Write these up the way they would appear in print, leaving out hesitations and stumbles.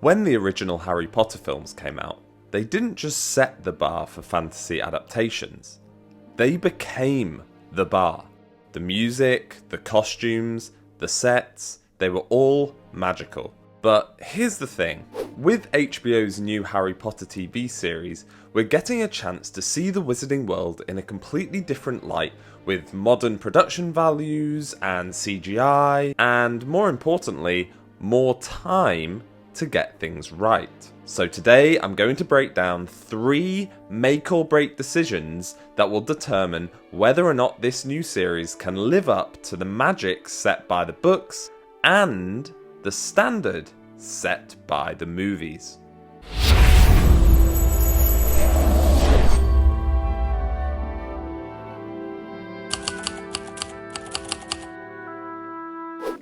When the original Harry Potter films came out, they didn't just set the bar for fantasy adaptations. They became the bar. The music, the costumes, the sets, they were all magical. But here's the thing, with HBO's new Harry Potter TV series, we're getting a chance to see the wizarding world in a completely different light, with modern production values and CGI, and more importantly, more time to get things right. So today I'm going to break down 3 make or break decisions that will determine whether or not this new series can live up to the magic set by the books and the standard set by the movies.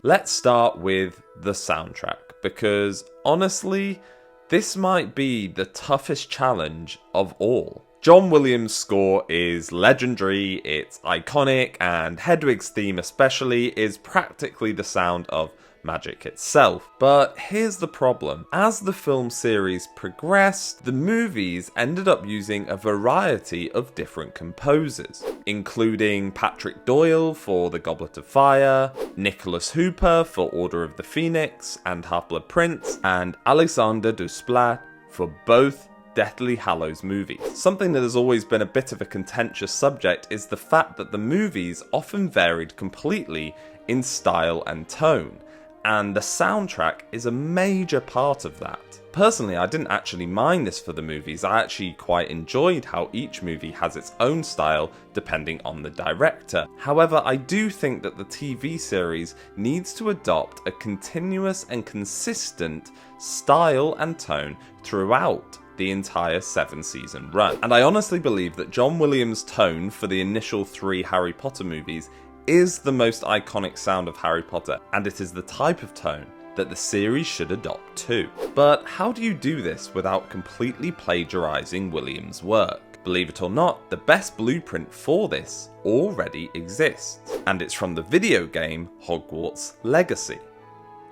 Let's start with the soundtrack, because honestly, this might be the toughest challenge of all. John Williams' score is legendary, it's iconic, and Hedwig's theme especially is practically the sound of magic itself. But here's the problem. As the film series progressed, the movies ended up using a variety of different composers, including Patrick Doyle for The Goblet of Fire, Nicholas Hooper for Order of the Phoenix and Half-Blood Prince, and Alexander Desplat for both Deathly Hallows movies. Something that has always been a bit of a contentious subject is the fact that the movies often varied completely in style and tone, and the soundtrack is a major part of that. Personally, I didn't actually mind this for the movies. I actually quite enjoyed how each movie has its own style depending on the director. However, I do think that the TV series needs to adopt a continuous and consistent style and tone throughout the entire 7-season run. And I honestly believe that John Williams' tone for the initial 3 Harry Potter movies is the most iconic sound of Harry Potter, and it is the type of tone that the series should adopt too. But how do you do this without completely plagiarizing Williams' work? Believe it or not, the best blueprint for this already exists, and it's from the video game Hogwarts Legacy.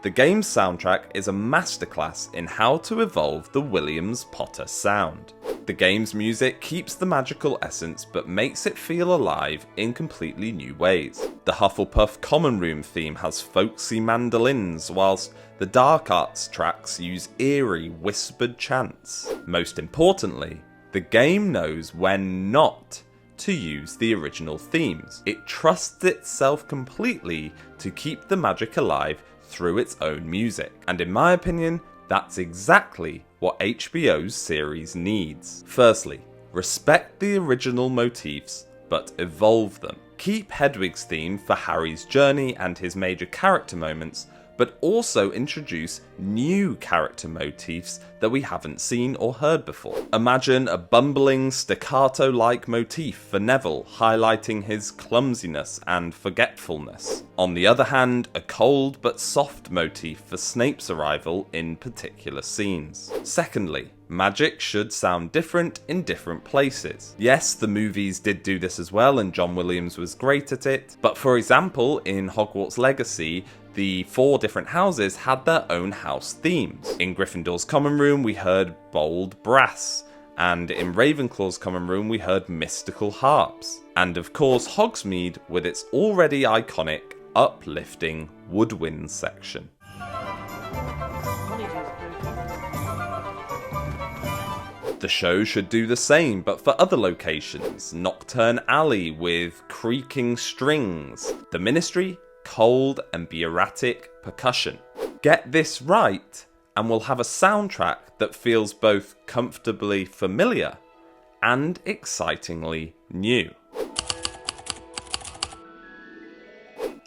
The game's soundtrack is a masterclass in how to evolve the Williams Potter sound. The game's music keeps the magical essence but makes it feel alive in completely new ways. The Hufflepuff Common Room theme has folksy mandolins, whilst the Dark Arts tracks use eerie, whispered chants. Most importantly, the game knows when not to use the original themes. It trusts itself completely to keep the magic alive through its own music. And in my opinion, that's exactly what HBO's series needs. Firstly, respect the original motifs, but evolve them. Keep Hedwig's theme for Harry's journey and his major character moments, but also introduce new character motifs that we haven't seen or heard before. Imagine a bumbling, staccato-like motif for Neville, highlighting his clumsiness and forgetfulness. On the other hand, a cold but soft motif for Snape's arrival in particular scenes. Secondly, magic should sound different in different places. Yes, the movies did do this as well, and John Williams was great at it, but for example, in Hogwarts Legacy, the 4 different houses had their own house themes. In Gryffindor's common room, we heard bold brass, and in Ravenclaw's common room, we heard mystical harps. And of course, Hogsmeade with its already iconic, uplifting woodwind section. The show should do the same, but for other locations. Nocturne Alley with creaking strings. The Ministry, cold and bureaucratic percussion. Get this right, and we'll have a soundtrack that feels both comfortably familiar and excitingly new.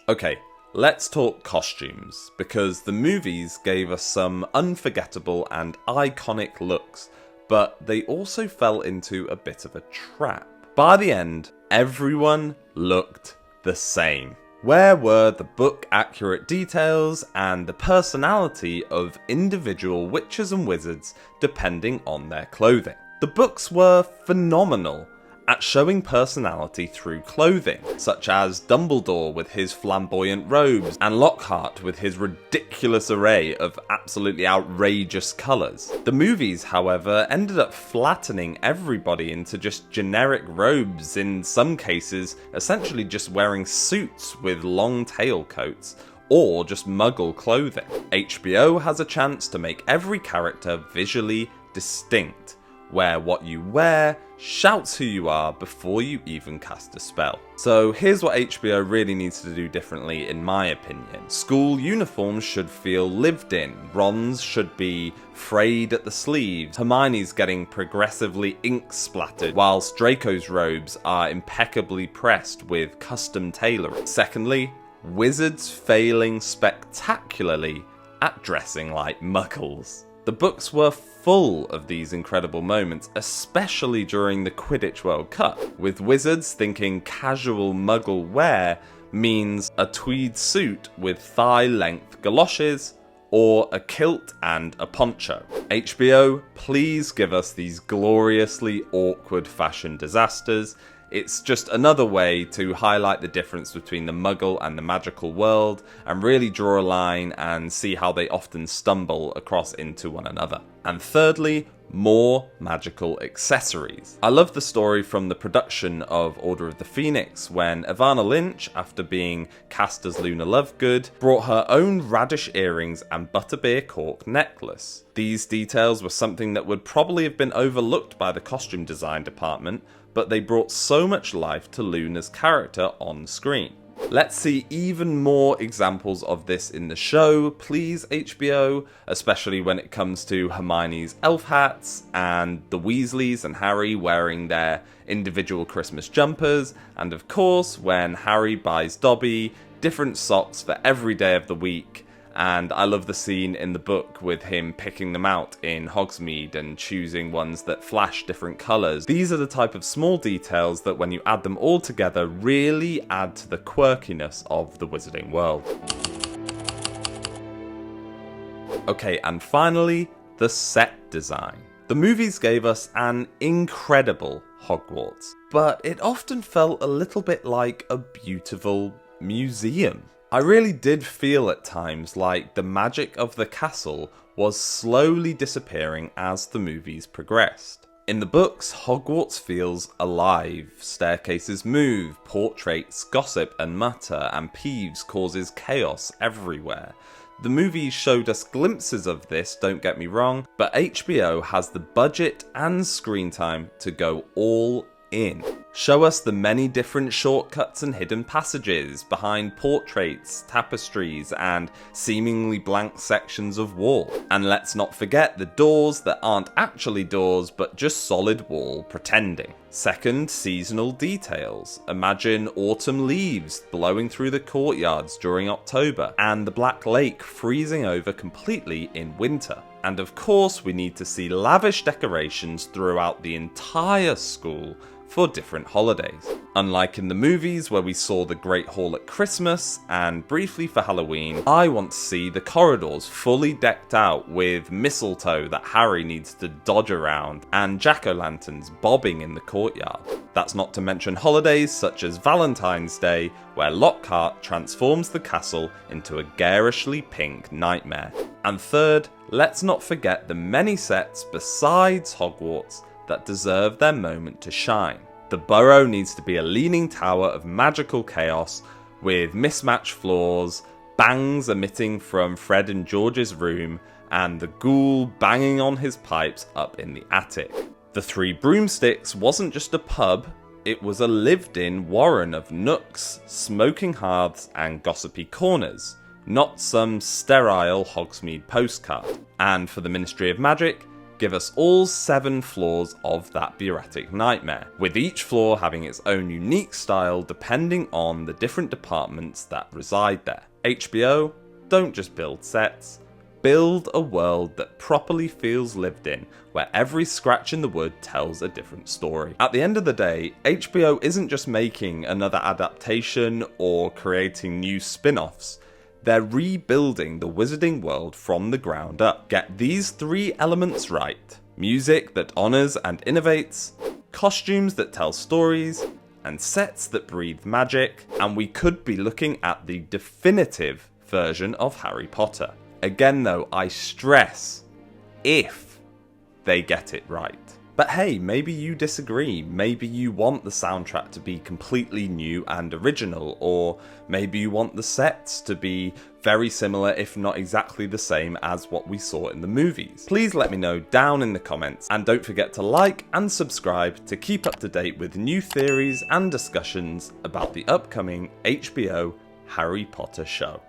Okay, let's talk costumes, because the movies gave us some unforgettable and iconic looks, but they also fell into a bit of a trap. By the end, everyone looked the same. Where were the book-accurate details and the personality of individual witches and wizards depending on their clothing? The books were phenomenal, at showing personality through clothing, such as Dumbledore with his flamboyant robes, and Lockhart with his ridiculous array of absolutely outrageous colours. The movies, however, ended up flattening everybody into just generic robes, in some cases essentially just wearing suits with long tailcoats, or just muggle clothing. HBO has a chance to make every character visually distinct, where what you wear shouts who you are before you even cast a spell. So here's what HBO really needs to do differently in my opinion. School uniforms should feel lived in, Ron's should be frayed at the sleeves, Hermione's getting progressively ink splattered, whilst Draco's robes are impeccably pressed with custom tailoring. Secondly, wizards failing spectacularly at dressing like muggles. The books were full of these incredible moments, especially during the Quidditch World Cup, with wizards thinking casual muggle wear means a tweed suit with thigh-length galoshes, or a kilt and a poncho. HBO, please give us these gloriously awkward fashion disasters. It's just another way to highlight the difference between the muggle and the magical world, and really draw a line and see how they often stumble across into one another. And thirdly, more magical accessories. I love the story from the production of Order of the Phoenix, when Evanna Lynch, after being cast as Luna Lovegood, brought her own radish earrings and butterbeer cork necklace. These details were something that would probably have been overlooked by the costume design department, but they brought so much life to Luna's character on screen. Let's see even more examples of this in the show, please HBO, especially when it comes to Hermione's elf hats, and the Weasleys and Harry wearing their individual Christmas jumpers, and of course when Harry buys Dobby different socks for every day of the week. And I love the scene in the book with him picking them out in Hogsmeade and choosing ones that flash different colours. These are the type of small details that, when you add them all together, really add to the quirkiness of the Wizarding world. Okay, and finally, the set design. The movies gave us an incredible Hogwarts, but it often felt a little bit like a beautiful museum. I really did feel at times like the magic of the castle was slowly disappearing as the movies progressed. In the books, Hogwarts feels alive. Staircases move, portraits gossip and mutter, and Peeves causes chaos everywhere. The movies showed us glimpses of this, don't get me wrong, but HBO has the budget and screen time to go all in. Show us the many different shortcuts and hidden passages behind portraits, tapestries, and seemingly blank sections of wall. And let's not forget the doors that aren't actually doors but just solid wall pretending. Second, seasonal details. Imagine autumn leaves blowing through the courtyards during October, and the Black Lake freezing over completely in winter. And of course, we need to see lavish decorations throughout the entire school for different holidays. Unlike in the movies where we saw the Great Hall at Christmas and briefly for Halloween, I want to see the corridors fully decked out with mistletoe that Harry needs to dodge around and jack-o'-lanterns bobbing in the courtyard. That's not to mention holidays such as Valentine's Day, where Lockhart transforms the castle into a garishly pink nightmare. And third, let's not forget the many sets besides Hogwarts that deserve their moment to shine. The Burrow needs to be a leaning tower of magical chaos with mismatched floors, bangs emitting from Fred and George's room, and the ghoul banging on his pipes up in the attic. The Three Broomsticks wasn't just a pub, it was a lived-in warren of nooks, smoking hearths, and gossipy corners, not some sterile Hogsmeade postcard. And for the Ministry of Magic, give us all 7 floors of that bureaucratic nightmare, with each floor having its own unique style depending on the different departments that reside there. HBO, don't just build sets, build a world that properly feels lived in, where every scratch in the wood tells a different story. At the end of the day, HBO isn't just making another adaptation or creating new spin-offs. They're rebuilding the Wizarding world from the ground up. Get these 3 elements right: music that honours and innovates, costumes that tell stories, and sets that breathe magic, and we could be looking at the definitive version of Harry Potter. Again though, I stress, if they get it right. But hey, maybe you disagree, maybe you want the soundtrack to be completely new and original, or maybe you want the sets to be very similar if not exactly the same as what we saw in the movies. Please let me know down in the comments, and don't forget to like and subscribe to keep up to date with new theories and discussions about the upcoming HBO Harry Potter show.